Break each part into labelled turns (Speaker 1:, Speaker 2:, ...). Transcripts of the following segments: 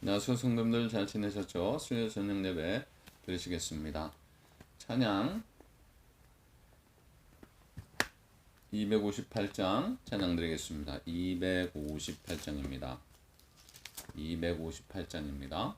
Speaker 1: 안녕하세요. 성도님들 잘 지내셨죠? 수요 저녁 예배 드리시겠습니다. 찬양 258장 찬양 드리겠습니다. 258장입니다. 258장입니다.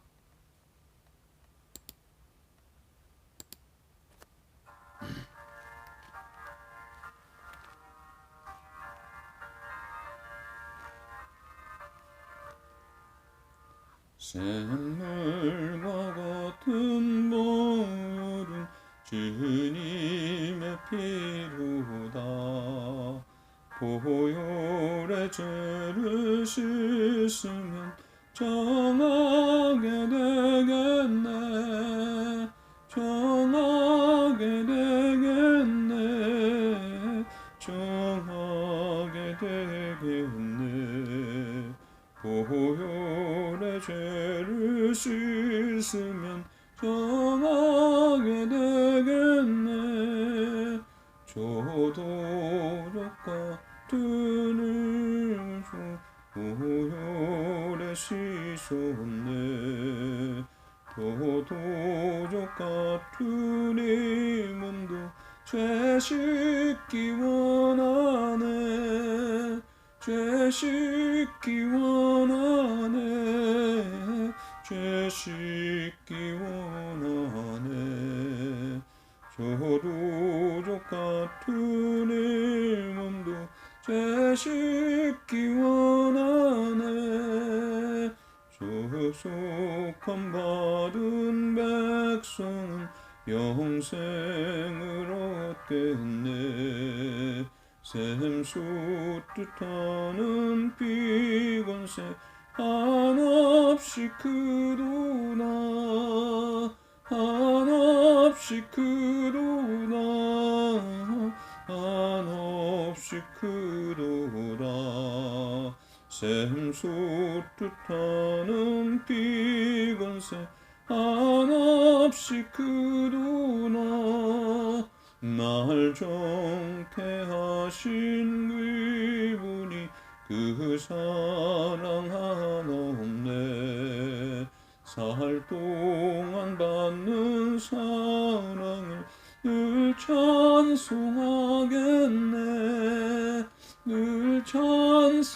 Speaker 1: 샘물과 같은 보혈은 주님의 피로다. 보혈의 죄를 씻으면 정하게 되겠네. 정하게 되겠네. 정하게 되겠네. 보혈의 죄를 씻으면 정하게 되겠네. 조도록 같은 의주 보혈에 씻었네. 도도족 같은 이 몸도 죄 씻기 원하네. 죄 씻기 원하네. 죄 씻기 원하네. 조도족 같은 이 몸도 죄 씻기 원하네. 조속함 받은 백성은 영생을 얻겠네. 샘솟듯하는 피건새 한없이 크도다. 한없이 크도다. 한없이 크도다. 샘솟듯하는 피건새 한없이 크도다. 날 정태하신 그분이 그 사랑 한없네. 살 동안 받는 사랑을 늘 찬송하겠네. 늘 찬송하겠네.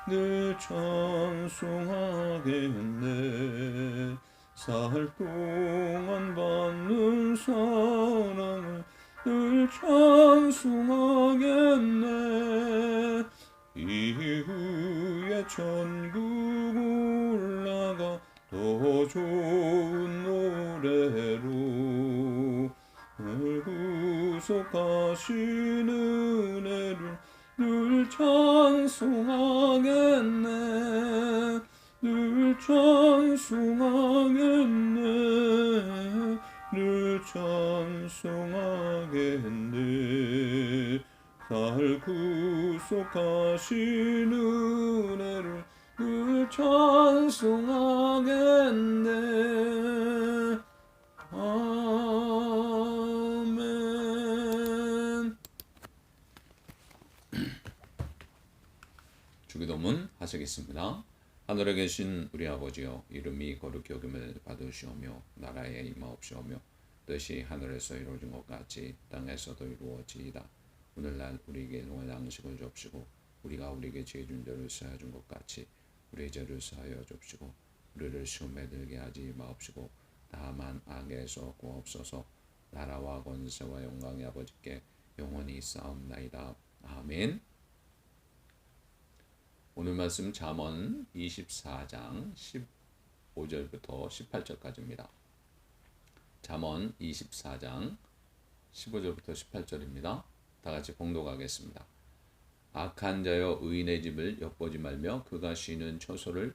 Speaker 1: 늘 찬송하겠네. 살 동안 받는 사랑을 늘 찬송하겠네. 이후에 천국 올라가 더 좋은 노래로 늘 구속하신 은혜를 늘 찬송하겠네. 늘 찬송하겠네. 늘 찬송하겠네. 날 구속하신 은혜를 늘 찬송하겠네. 아멘. 주기도문 하시겠습니다. 하늘에 계신 우리 아버지여, 이름이 거룩히 여김을 받으시오며 나라에 임하옵시오며 뜻이 하늘에서 이루어진 것 같이 땅에서도 이루어지이다. 오늘날 우리에게 일용할 양식을 줍시고 우리가 우리에게 죄 준 죄를 사하여 준 것 같이 우리의 죄를 사하여 줍시고 우리를 시험에 들게 하지 마옵시고 다만 악에서 구하옵소서. 나라와 권세와 영광이 아버지께 영원히 있사옵나이다. 아멘. 오늘 말씀 잠언 24장 15절부터 18절까지입니다. 잠언 24장 15절부터 18절입니다. 다 같이 봉독하겠습니다. 악한 자여 의인의 집을 엿보지 말며 그가 쉬는 처소를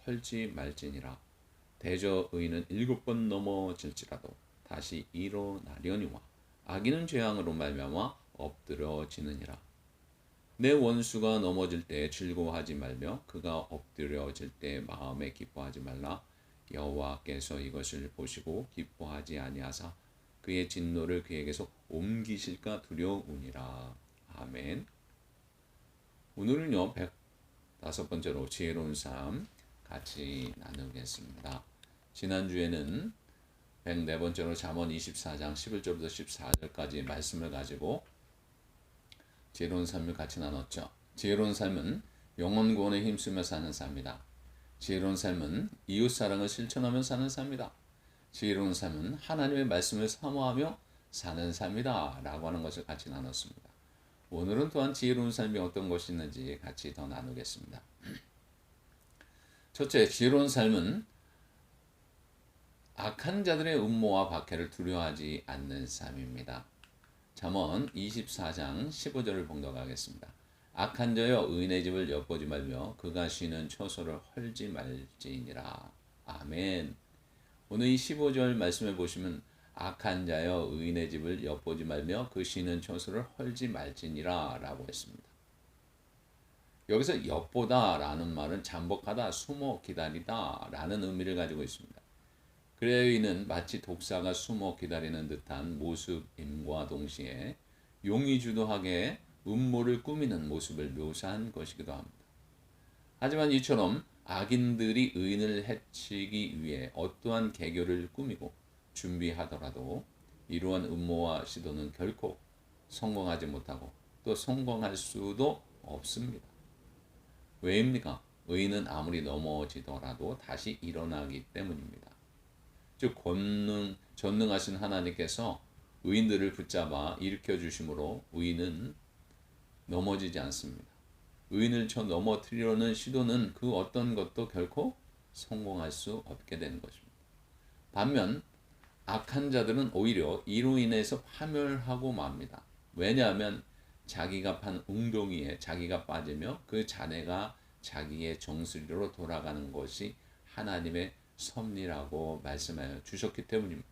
Speaker 1: 헐지 말지니라. 대저 의인은 7번 넘어질지라도 다시 일어나려니와 악인은 재앙으로 말미암아 엎드러지느니라. 내 원수가 넘어질 때 즐거워하지 말며 그가 엎드려질 때 마음에 기뻐하지 말라. 여호와께서 이것을 보시고 기뻐하지 아니하사 그의 진노를 그에게서 옮기실까 두려우니라. 아멘. 오늘은요 다섯 번째로 지혜로운 삶 같이 나누겠습니다. 지난주에는 104번째로 잠언 24장 11절부터 14절까지 말씀을 가지고 지혜로운 삶을 같이 나눴죠. 지혜로운 삶은 영혼 구원에 힘쓰며 사는 삶이다. 지혜로운 삶은 이웃사랑을 실천하며 사는 삶이다. 지혜로운 삶은 하나님의 말씀을 사모하며 사는 삶이다 라고 하는 것을 같이 나눴습니다. 오늘은 또한 지혜로운 삶이 어떤 것이 있는지 같이 더 나누겠습니다. 첫째, 지혜로운 삶은 악한 자들의 음모와 박해를 두려워하지 않는 삶입니다. 잠언 24장 15절을 봉독하겠습니다. 악한 자여 의인의 집을 엿보지 말며 그가 쉬는 처소를 헐지 말지니라. 아멘. 오늘 이 15절 말씀을 보시면 악한 자여 의인의 집을 엿보지 말며 그 쉬는 처소를 헐지 말지니라 라고 했습니다. 여기서 엿보다 라는 말은 잠복하다, 숨어 기다리다 라는 의미를 가지고 있습니다. 그의 의인은 마치 독사가 숨어 기다리는 듯한 모습임과 동시에 용의주도하게 음모를 꾸미는 모습을 묘사한 것이기도 합니다. 하지만 이처럼 악인들이 의인을 해치기 위해 어떠한 계교를 꾸미고 준비하더라도 이러한 음모와 시도는 결코 성공하지 못하고 또 성공할 수도 없습니다. 왜입니까? 의인은 아무리 넘어지더라도 다시 일어나기 때문입니다. 즉 전능하신 하나님께서 의인들을 붙잡아 일으켜 주심으로 의인은 넘어지지 않습니다. 의인을 넘어뜨리려는 시도는 그 어떤 것도 결코 성공할 수 없게 되는 것입니다. 반면 악한 자들은 오히려 이로 인해서 파멸하고 맙니다. 왜냐하면 자기가 판 웅덩이에 자기가 빠지며 그 잔해가 자기의 정수리로 돌아가는 것이 하나님의 섭리라고 말씀하여 주셨기 때문입니다.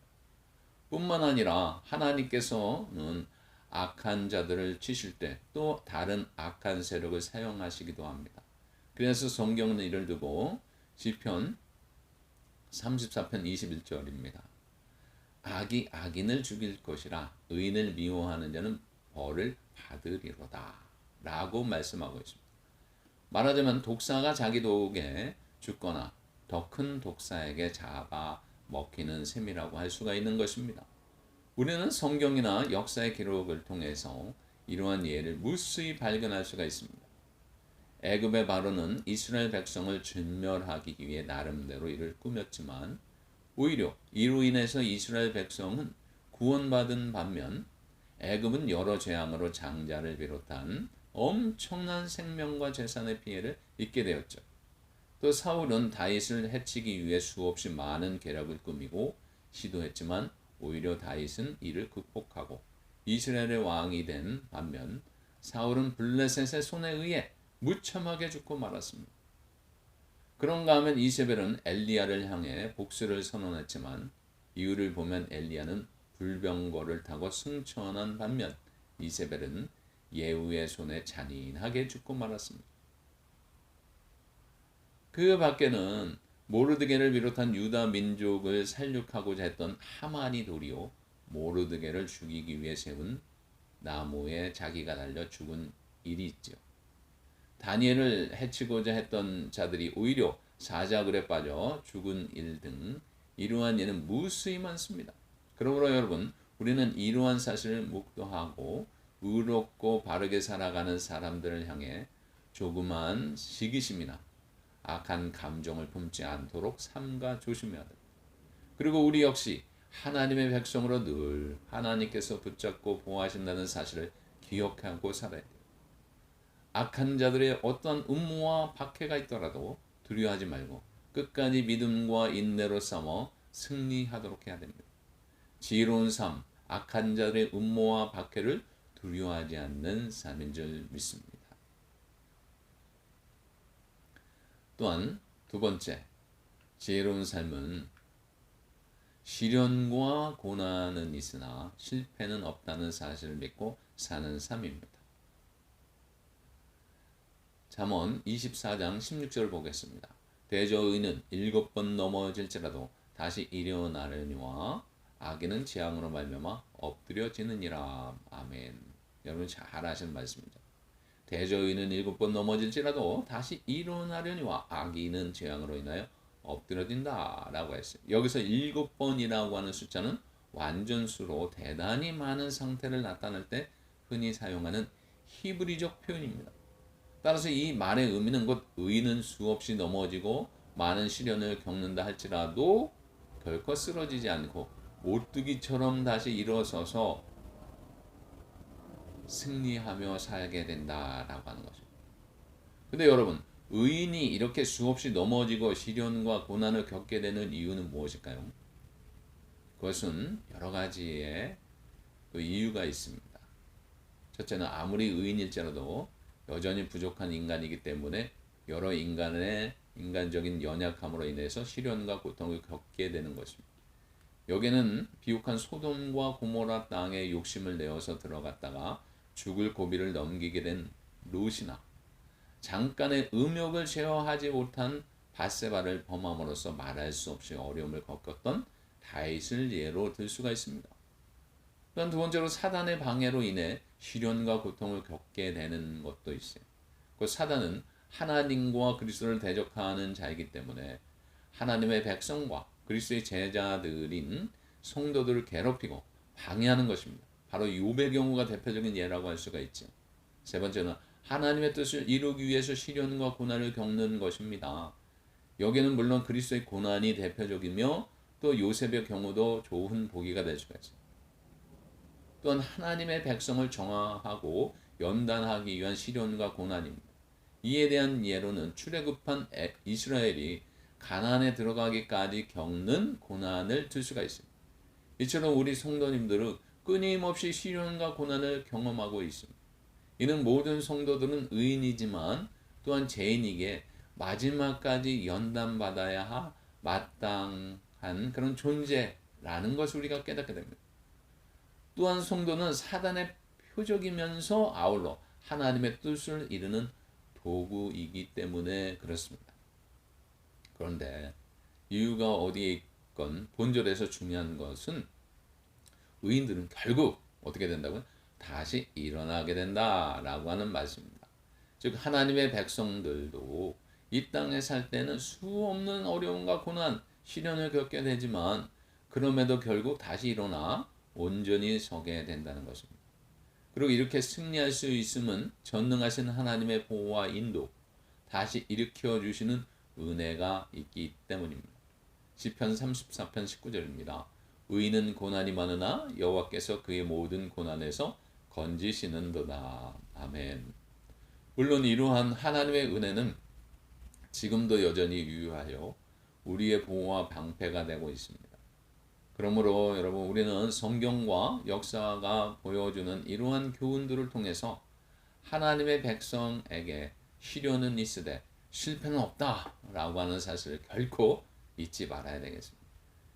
Speaker 1: 뿐만 아니라 하나님께서는 악한 자들을 치실 때 또 다른 악한 세력을 사용하시기도 합니다. 그래서 성경은 이를 두고 시편 34편 21절입니다. 악이 악인을 죽일 것이라 의인을 미워하는 자는 벌을 받으리로다 라고 말씀하고 있습니다. 말하자면 독사가 자기 독에 죽거나 더 큰 독사에게 잡아 먹히는 셈이라고 할 수가 있는 것입니다. 우리는 성경이나 역사의 기록을 통해서 이러한 예를 무수히 발견할 수가 있습니다. 애굽의 바로는 이스라엘 백성을 진멸하기 위해 나름대로 이를 꾸몄지만 오히려 이로 인해서 이스라엘 백성은 구원받은 반면 애굽은 여러 재앙으로 장자를 비롯한 엄청난 생명과 재산의 피해를 입게 되었죠. 또 사울은 다윗을 해치기 위해 수없이 많은 계략을 꾸미고 시도했지만 오히려 다윗은 이를 극복하고 이스라엘의 왕이 된 반면 사울은 블레셋의 손에 의해 무참하게 죽고 말았습니다. 그런가 하면 이세벨은 엘리야를 향해 복수를 선언했지만 이유를 보면 엘리야는 불병거를 타고 승천한 반면 이세벨은 예후의 손에 잔인하게 죽고 말았습니다. 그 밖에는 모르드게를 비롯한 유다 민족을 살육하고자 했던 하만이 도리어 모르드게를 죽이기 위해 세운 나무에 자기가 달려 죽은 일이 있죠. 다니엘을 해치고자 했던 자들이 오히려 사자굴에 빠져 죽은 일 등 이러한 예는 무수히 많습니다. 그러므로 여러분, 우리는 이러한 사실을 묵도하고 의롭고 바르게 살아가는 사람들을 향해 조그만 시기심이나 악한 감정을 품지 않도록 삼가 조심해야 됩니다. 그리고 우리 역시 하나님의 백성으로 늘 하나님께서 붙잡고 보호하신다는 사실을 기억하고 살아야 돼요. 악한 자들의 어떤 음모와 박해가 있더라도 두려워하지 말고 끝까지 믿음과 인내로 싸워 승리하도록 해야 됩니다. 지혜로운 삶, 악한 자들의 음모와 박해를 두려워하지 않는 삶인 줄 믿습니다. 또한 두 번째, 지혜로운 삶은 시련과 고난은 있으나 실패는 없다는 사실을 믿고 사는 삶입니다. 잠언 24장 16절을 보겠습니다. 대저 의인은 7번 넘어질지라도 다시 일어나려니와 악인은 재앙으로 말미암아 엎드려지느니라. 아멘. 여러분 잘 아시는 말씀이죠. 대저인은 7번 넘어질지라도 다시 일어나려니와 악인은 재앙으로 인하여 엎드러진다 라고 했어요. 여기서 7번이라고 하는 숫자는 완전수로 대단히 많은 상태를 나타낼 때 흔히 사용하는 히브리적 표현입니다. 따라서 이 말의 의미는 곧 의인은 수없이 넘어지고 많은 시련을 겪는다 할지라도 결코 쓰러지지 않고 오뚜기처럼 다시 일어서서 승리하며 살게 된다라고 하는 것입니다. 근데 여러분, 의인이 이렇게 수없이 넘어지고 시련과 고난을 겪게 되는 이유는 무엇일까요? 그것은 여러 가지의 그 이유가 있습니다. 첫째는 아무리 의인일지라도 여전히 부족한 인간이기 때문에 여러 인간의 인간적인 연약함으로 인해서 시련과 고통을 겪게 되는 것입니다. 여기는 비옥한 소돔과 고모라 땅에 욕심을 내어서 들어갔다가 죽을 고비를 넘기게 된 롯이나 잠깐의 음욕을 제어하지 못한 밧세바를 범함으로써 말할 수 없이 어려움을 겪었던 다윗을 예로 들 수가 있습니다. 또한 두 번째로 사단의 방해로 인해 시련과 고통을 겪게 되는 것도 있어요. 그 사단은 하나님과 그리스도를 대적하는 자이기 때문에 하나님의 백성과 그리스도의 제자들인 성도들을 괴롭히고 방해하는 것입니다. 바로 욥의 경우가 대표적인 예라고 할 수가 있죠. 세 번째는 하나님의 뜻을 이루기 위해서 시련과 고난을 겪는 것입니다. 여기는 물론 그리스도의 고난이 대표적이며 또 요셉의 경우도 좋은 보기가 될 수가 있어요. 또한 하나님의 백성을 정화하고 연단하기 위한 시련과 고난입니다. 이에 대한 예로는 출애굽한 이스라엘이 가나안에 들어가기까지 겪는 고난을 들 수가 있습니다. 이처럼 우리 성도님들은 끊임없이 시련과 고난을 경험하고 있습니다. 이는 모든 성도들은 의인이지만 또한 죄인에게 마지막까지 연단받아야 마땅한 그런 존재라는 것을 우리가 깨닫게 됩니다. 또한 성도는 사단의 표적이면서 아울러 하나님의 뜻을 이루는 도구이기 때문에 그렇습니다. 그런데 이유가 어디에 있건 본절에서 중요한 것은 의인들은 결국 어떻게 된다고요? 다시 일어나게 된다라고 하는 말씀입니다. 즉 하나님의 백성들도 이 땅에 살 때는 수없는 어려움과 고난, 시련을 겪게 되지만 그럼에도 결국 다시 일어나 온전히 서게 된다는 것입니다. 그리고 이렇게 승리할 수 있음은 전능하신 하나님의 보호와 인도, 다시 일으켜 주시는 은혜가 있기 때문입니다. 시편 34편 19절입니다. 의인은 고난이 많으나 여호와께서 그의 모든 고난에서 건지시는도다. 아멘. 물론 이러한 하나님의 은혜는 지금도 여전히 유효하여 우리의 보호와 방패가 되고 있습니다. 그러므로 여러분 우리는 성경과 역사가 보여주는 이러한 교훈들을 통해서 하나님의 백성에게 시련은 있으되 실패는 없다라고 하는 사실을 결코 잊지 말아야 되겠습니다.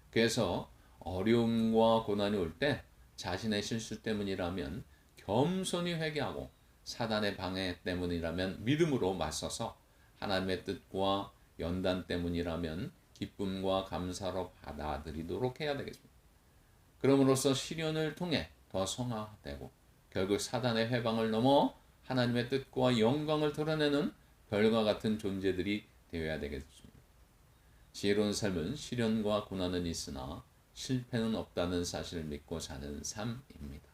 Speaker 1: 그래서 어려움과 고난이 올 때 자신의 실수 때문이라면 겸손히 회개하고 사단의 방해 때문이라면 믿음으로 맞서서 하나님의 뜻과 연단 때문이라면 기쁨과 감사로 받아들이도록 해야 되겠습니다. 그럼으로써 시련을 통해 더 성화되고 결국 사단의 회방을 넘어 하나님의 뜻과 영광을 드러내는 별과 같은 존재들이 되어야 되겠습니다. 지혜로운 삶은 시련과 고난은 있으나 실패는 없다는 사실을 믿고 사는 삶입니다.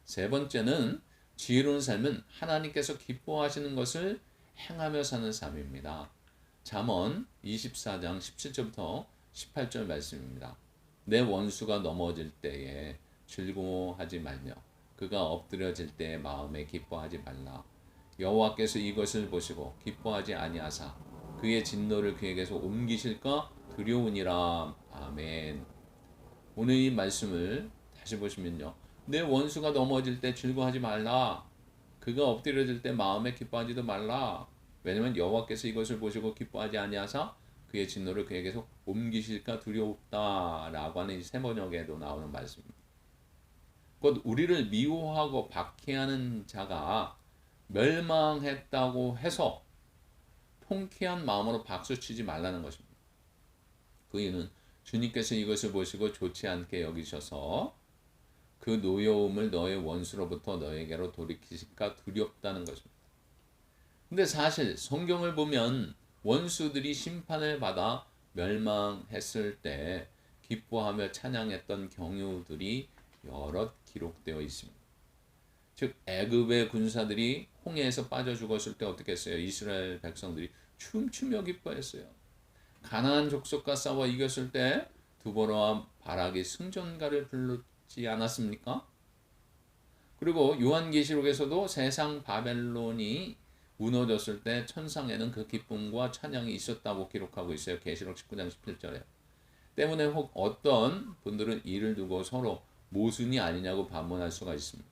Speaker 1: 세 번째는 지혜로운 삶은 하나님께서 기뻐하시는 것을 행하며 사는 삶입니다. 잠언 24장 17절부터 18절 말씀입니다. 내 원수가 넘어질 때에 즐거워하지 말며 그가 엎드려질 때에 마음에 기뻐하지 말라. 여호와께서 이것을 보시고 기뻐하지 아니하사 그의 진노를 그에게서 옮기실까 두려우니라. 아멘. 오늘 이 말씀을 다시 보시면요. 내 원수가 넘어질 때 즐거워하지 말라. 그가 엎드려질 때 마음에 기뻐하지도 말라. 왜냐하면 여호와께서 이것을 보시고 기뻐하지 아니하사 그의 진노를 그에게서 옮기실까 두려웠다라고 하는 이 세번역에도 나오는 말씀입니다. 곧 우리를 미워하고 박해하는 자가 멸망했다고 해서 통쾌한 마음으로 박수치지 말라는 것입니다. 그 이유는 주님께서 이것을 보시고 좋지 않게 여기셔서 그 노여움을 너의 원수로부터 너에게로 돌이키실까 두렵다는 것입니다. 근데 사실 성경을 보면 원수들이 심판을 받아 멸망했을 때 기뻐하며 찬양했던 경우들이 여럿 기록되어 있습니다. 즉 애굽의 군사들이 홍해에서 빠져 죽었을 때 어떻게 했어요? 이스라엘 백성들이 춤추며 기뻐했어요. 가나안 족속과 싸워 이겼을 때 두보라와 바락이 승전가를 부르지 않았습니까? 그리고 요한계시록에서도 세상 바벨론이 무너졌을 때 천상에는 그 기쁨과 찬양이 있었다고 기록하고 있어요. 계시록 19장 17절에. 때문에 혹 어떤 분들은 이를 두고 서로 모순이 아니냐고 반문할 수가 있습니다.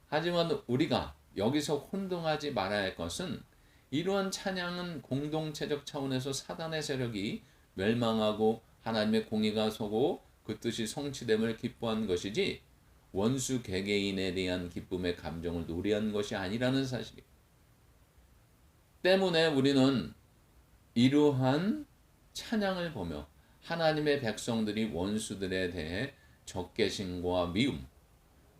Speaker 1: 하지만 우리가 여기서 혼동하지 말아야 할 것은 이러한 찬양은 공동체적 차원에서 사단의 세력이 멸망하고 하나님의 공의가 서고 그 뜻이 성취됨을 기뻐한 것이지 원수 개개인에 대한 기쁨의 감정을 노래한 것이 아니라는 사실 때문에 우리는 이러한 찬양을 보며 하나님의 백성들이 원수들에 대해 적개심과 미움,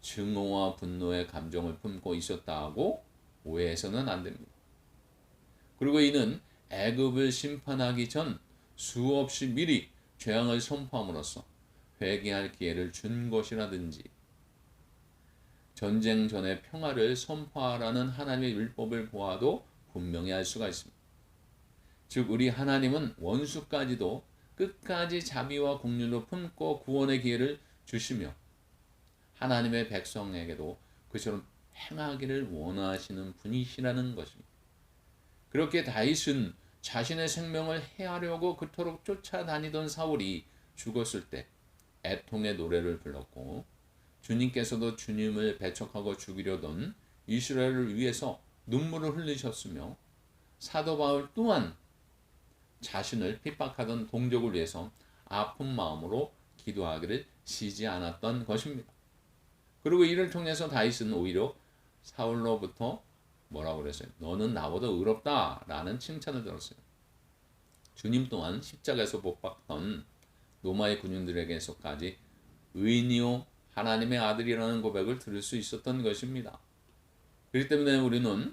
Speaker 1: 증오와 분노의 감정을 품고 있었다고 오해해서는 안 됩니다. 그리고 이는 애굽을 심판하기 전 수없이 미리 죄악을 선포함으로써 회개할 기회를 준 것이라든지 전쟁 전에 평화를 선포하라는 하나님의 율법을 보아도 분명히 알 수가 있습니다. 즉 우리 하나님은 원수까지도 끝까지 자비와 긍휼로 품고 구원의 기회를 주시며 하나님의 백성에게도 그처럼 행하기를 원하시는 분이시라는 것입니다. 그렇게 다윗은 자신의 생명을 해하려고 그토록 쫓아다니던 사울이 죽었을 때 애통의 노래를 불렀고 주님께서도 주님을 배척하고 죽이려던 이스라엘을 위해서 눈물을 흘리셨으며 사도 바울 또한 자신을 핍박하던 동족을 위해서 아픈 마음으로 기도하기를 쉬지 않았던 것입니다. 그리고 이를 통해서 다윗은 오히려 사울로부터 뭐라고 그랬어요? 너는 나보다 의롭다 라는 칭찬을 들었어요. 주님 또한 십자가에서 못 박던 로마의 군인들에게서까지 의인이요 하나님의 아들이라는 고백을 들을 수 있었던 것입니다. 그렇기 때문에 우리는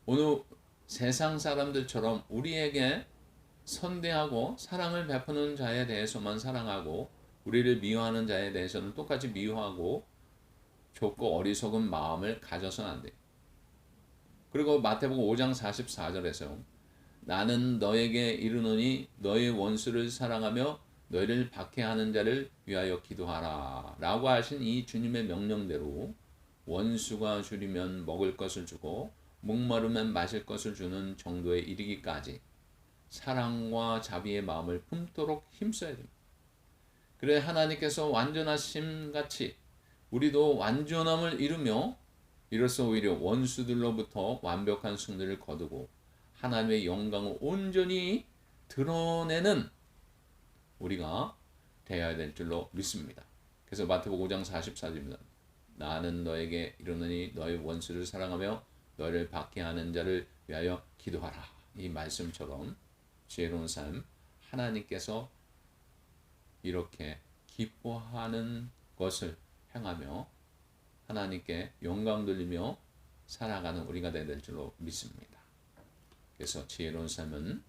Speaker 1: 오늘 세상 사람들처럼 우리에게 선대하고 사랑을 베푸는 자에 대해서만 사랑하고 우리를 미워하는 자에 대해서는 똑같이 미워하고 좁고 어리석은 마음을 가져서는 안 돼요. 그리고 마태복음 5장 44절에서 나는 너에게 이르노니 너의 원수를 사랑하며 너희를 박해하는 자를 위하여 기도하라 라고 하신 이 주님의 명령대로 원수가 줄이면 먹을 것을 주고 목마르면 마실 것을 주는 정도에 이르기까지 사랑과 자비의 마음을 품도록 힘써야 됩니다. 그래 하나님께서 완전하심 같이 우리도 완전함을 이루며 이로써 오히려 원수들로부터 완벽한 승리를 거두고 하나님의 영광을 온전히 드러내는 우리가 되어야 될 줄로 믿습니다. 그래서 마태복음 5장 44절입니다. 나는 너에게 이르노니 너의 원수를 사랑하며 너를 박해하는 자를 위하여 기도하라. 이 말씀처럼 지혜로운 삶 하나님께서 이렇게 기뻐하는 것을 행하며 하나님께 영광 돌리며 살아가는 우리가 되어야 될 줄로 믿습니다. 그래서 지혜로운 삶은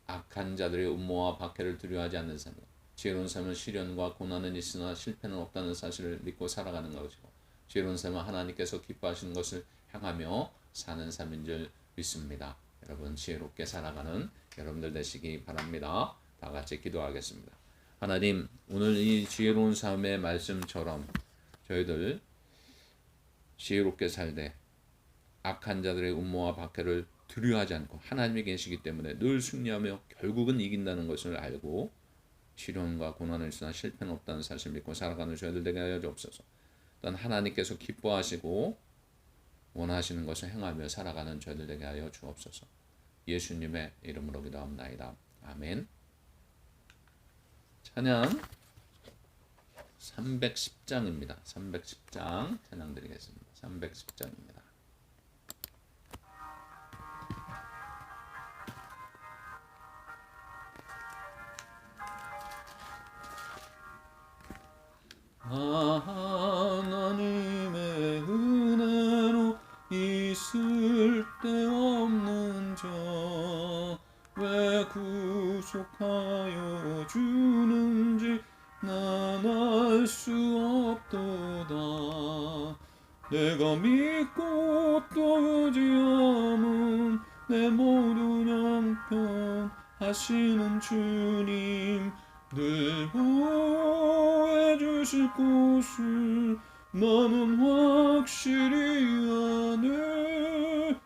Speaker 1: 악한 자들의 음모와 박해를 두려워하지 않는 삶, 지혜로운 삶은 시련과 고난은 있으나 실패는 없다는 사실을 믿고 살아가는 것이고 지혜로운 삶은 하나님께서 기뻐하시는 것을 향하며 사는 삶인 줄 믿습니다. 여러분 지혜롭게 살아가는 여러분들 되시기 바랍니다. 다 같이 기도하겠습니다. 하나님 오늘 이 지혜로운 삶의 말씀처럼 저희들 지혜롭게 살되 악한 자들의 음모와 박해를 두려워하지 않고 하나님이 계시기 때문에 늘 승리하며 결국은 이긴다는 것을 알고 시련과 고난을 있으나 실패는 없다는 사실을 믿고 살아가는 저희들 되게 하여 주옵소서. 또한 하나님께서 기뻐하시고 원하시는 것을 행하며 살아가는 저희들 되게 하여 주옵소서. 예수님의 이름으로 기도합나이다. 아멘. 찬양 310장입니다. 310장 찬양 드리겠습니다. 310장입니다. 하나님의 은혜로 있을 구속하여 주는지 난 알 수 없도다. 내가 믿고 또 의지함은 내 모든 형편 하시는 주님 늘 보호해 주실 곳을 나는 확실히 아네.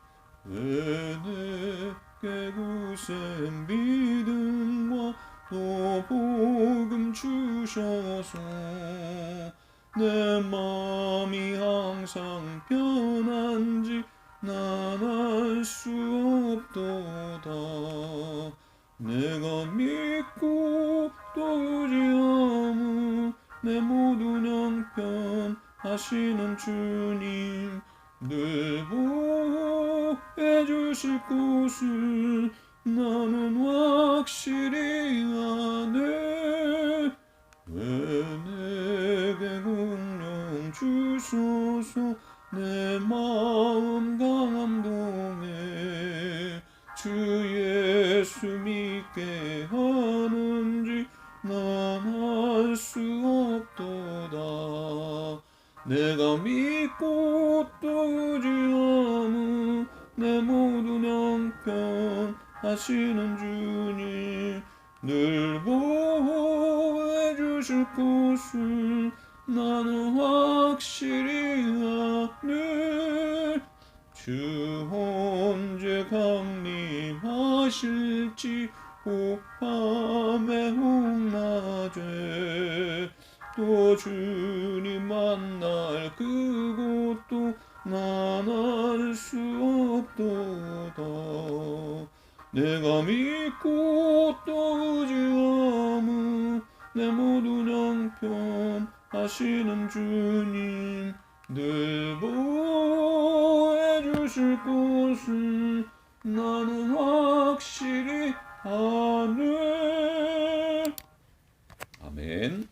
Speaker 1: 왜 내게 굳센 믿음과 또 복음 주셔서 내 마음이 항상 편한지 난 알 수 없도다. 내가 믿고 또 의지함은 내 모든 형편 하시는 주님 늘 보호해 주실 곳을 나는 확실히 아네. 왜 내게 긍휼 주소서 내 마음 감동에 주 예수 믿게 하는지 난 알 수 없도다. 내가 믿고 또 의지함은 내 모든 형편 하시는 주님 늘 보호해 주실 곳을 나는 확실히 아네. 주 언제 강림하실지 혹밤에 혹낮에 또 주님 만날 그곳도 난 알 수 없도다. 내가 믿고 또 의지함은 내 모든 형편 하시는 주님 늘 보호해 주실 곳을 나는 확실히 아네. 아멘.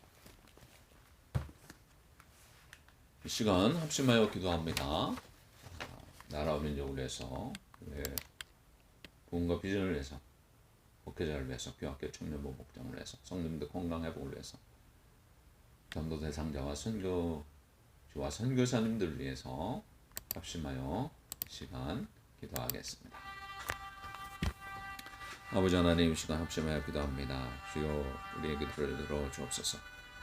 Speaker 1: 이 시간 합심하여 기도합니다. 나라와 민족을 위해서, 부흥과 비전을 위해서, 목회자를 위해서, 교학교 청년부 목장을 위해서, 성도님들 건강 회복을 위해서, 전도 대상자와 선교주와 선교사님들을 위해서 합심하여 시간 기도하겠습니다. 아버지 하나님, 시간 합심하여 기도합니다. 주여 우리의 기도를 들어 주옵소서.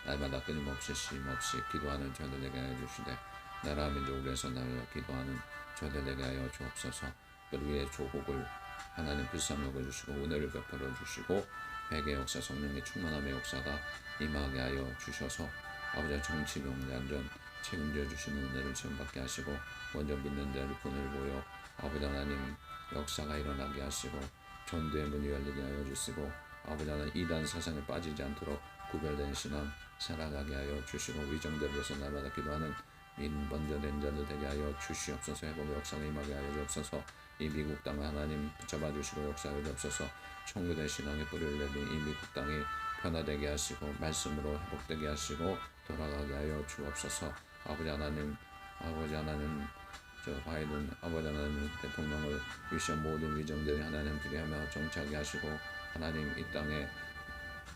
Speaker 1: 날마다 끊임없이 쉼없이 기도하는 저희들 되게 하여 주시되 나라 민족을 위해서 날마다 기도하는 저희들 되게 하여 주옵소서. 우리의 조국을 하나님 불쌍히 여겨주시고 은혜를 베풀어 주시고 회개 역사 성령의 충만함의 역사가 임하게 하여 주셔서 아버지 정치 명단전 책임져 주시는 은혜를 체험받게 하시고 먼저 믿는 자를 본을 보여 아버지 하나님 역사가 일어나게 하시고 전도의 문이 열리게 하여 주시고 아버지 하나님 이단 세상에 빠지지 않도록 구별된 신앙 살아가게 하여 주시고 위정대를 위해서 날마다 기도하는 민번제된 자들 되게 하여 주시옵소서. 회복의 역사가 임하게 하여 주옵소서. 이 미국 땅을 하나님 붙잡아 주시고 역사하여 주옵소서. 청교대 신앙의 뿌리를 내린 이 미국 땅이 변화되게 하시고 말씀으로 회복되게 하시고 돌아가게 하여 주옵소서. 아버지 하나님 저 바이든 아버지 하나님 대통령을 위시한 모든 위정들이 하나님 비례하며 정착하게 하시고 하나님 이 땅에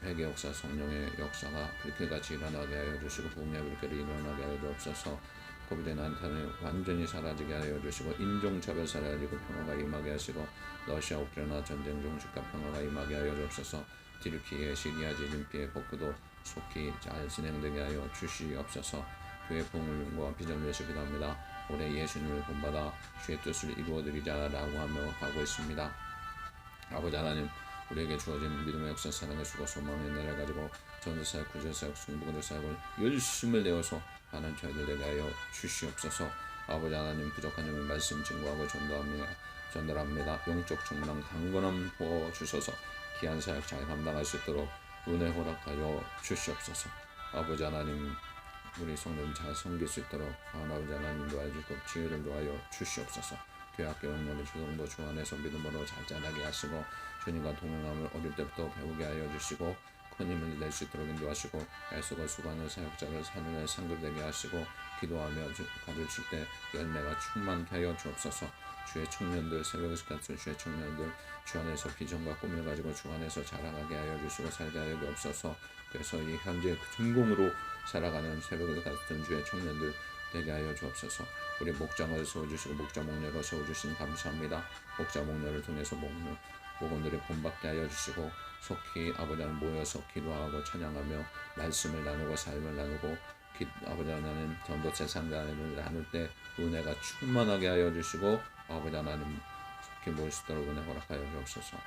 Speaker 1: 회개 역사 성령의 역사가 불길같이 일어나게 하여 주시고 부흥의 불길이 일어나게 하여 주옵소서. 코비드 난타는 완전히 사라지게 하여 주시고 인종차별 사라지고 평화가 임하게 하시고 러시아 우크라이나 전쟁 종식과 평화가 임하게 하여 주옵소서. 튀르키예 시리아 지진 피해 복구도 속히 잘 진행되게 하여 주시옵소서. 교회 부흥을 연구와 비전을 위해서 기도합니다. 올해 예수님을 본받아 주의 뜻을 이루어드리자라고 하며 가고 있습니다. 아버지 하나님 우리에게 주어진 믿음의 역사 사랑의 수고 소망의 은혜를 가지고 전도사역 구제사역 순복음의 사역을 열심을 내어서 하는 저희들 되게 하여 주시옵소서. 아버지 하나님 부족한 점을 말씀 증거하고 전달합니다. 영적 충만 강건함 부어주셔서 귀한 사역 잘 감당할 수 있도록 은혜 허락하여 주시옵소서. 아버지 하나님 우리 성도님 잘 섬길 수 있도록 아버지 하나님 도와주시고 지혜를 도하여 주시옵소서. 교회학교 영역의 주동부 주 안에서 믿음으로 잘 자라게 하시고 주님과 동행함을 어릴 때부터 배우게 하여 주시고 큰 힘을 낼 수 있도록 인도하시고 애쓰고 수고하는 사역자를 하늘에 상급되게 하시고 기도하며 가르칠 때 열매가 충만케 하여 주옵소서. 주의 청년들, 새벽에서 같은 주의 청년들, 주 안에서 비전과 꿈을 가지고 주 안에서 자라가게 하여 주시고 살게 하여 주옵소서. 그래서 이 현재 성공으로 살아가는 새벽에서 같은 주의 청년들 되게 하여 주옵소서. 우리 목장을 세워주시고 목자 목녀로 세워주신 감사합니다. 목자 목녀를 통해서 목원들이 본받게 하여 주시고 속히 아버지 하나님 모여서 기도하고 찬양하며 말씀을 나누고 삶을 나누고 아버지 하나님 전도체 상담을 나눌 때 은혜가 충만하게 하여 주시고 아버지 하나님 속히 모일 수 있도록 은혜 허락하여 주옵소서.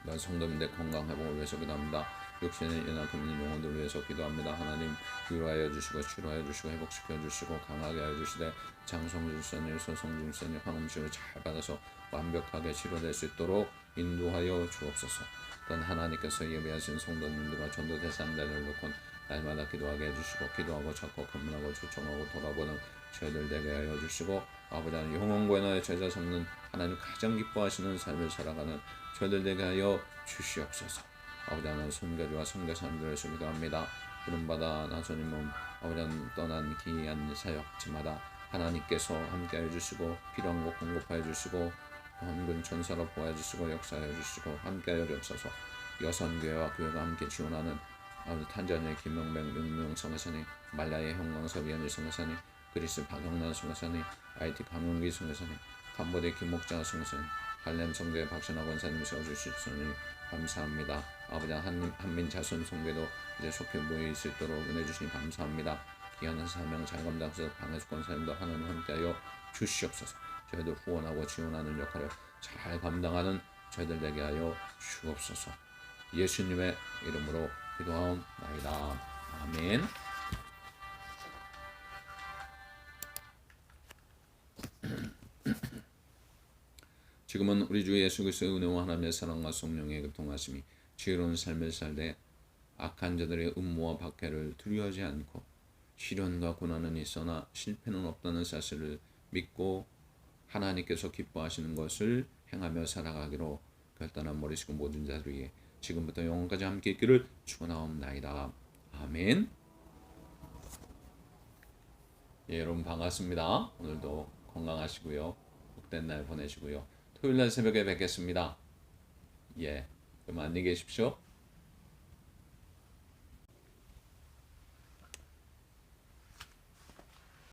Speaker 1: 난 성도님들 건강 회복을 위해서 기도합니다. 육신의 연약함 있는 영혼들을 위해서 기도합니다. 하나님 위로하여 주시고 치료하여 주시고 회복시켜 주시고 강하게 하여 주시되 장성질선일 소성질선일 황음식을 잘 받아서 완벽하게 치료될 수 있도록 인도하여 주옵소서. 또한 하나님께서 예배하신 성도님들과 전도 대상자를 놓고 날마다 기도하게 해주시고 기도하고 찾고 검문하고 초청하고 돌아보는 저희들 되게 하여 주시고 아버지 하나님 영원과 나의 제자 삼는 하나님 가장 기뻐하시는 삶을 살아가는 저희들 되게 하여 주시옵소서. 아버지 하나님 선교주와 선교사님들을 기도합니다. 부름받아 나선님 몸 아버지 하나님 떠난 귀한 사역지마다 하나님께서 함께 해주시고 필요한 것 공급하여 주시고 헌군 천사로 보아주시고 역사해 주시고 함께하여 주옵소서. 여선교회와 교회가 함께 지원하는 탄자니아의 김명백 명명 성교사님, 말라의 형광섭 이현일 성교사님, 그리스 박영란 성교사님, IT 강용기 성교사님, 캄보디아 김목자 성교사님, 할렘 성교회 박신하 권사님 세워주시니 감사합니다. 아버지 한민 자손 성교도 이제 속히 모일 수 있도록 은혜 주시니 감사합니다. 귀한 사명 잘 감당해서 방해수 권사님도 하나님 함께하여 주시옵소서. 저희들 후원하고 지원하는 역할을 잘 감당하는 저희들 되게 하여 주옵소서. 예수님의 이름으로 기도하옵나이다. 아멘. 지금은 우리 주 예수 그리스도의 은혜와 하나님의 사랑과 성령의 교통하심이 지혜로운 삶을 살되 악한 자들의 음모와 박해를 두려워하지 않고 시련과 고난은 있으나 실패는 없다는 사실을 믿고 하나님께서 기뻐하시는 것을 행하며 살아가기로 결단한 머리시고 모든 자들 위해 지금부터 영원까지 함께 있기를 축원하옵나이다. 아멘. 예, 여러분 반갑습니다. 오늘도 건강하시고요. 복된 날 보내시고요. 토요일날 새벽에 뵙겠습니다. 예, 그럼 안녕히 계십시오.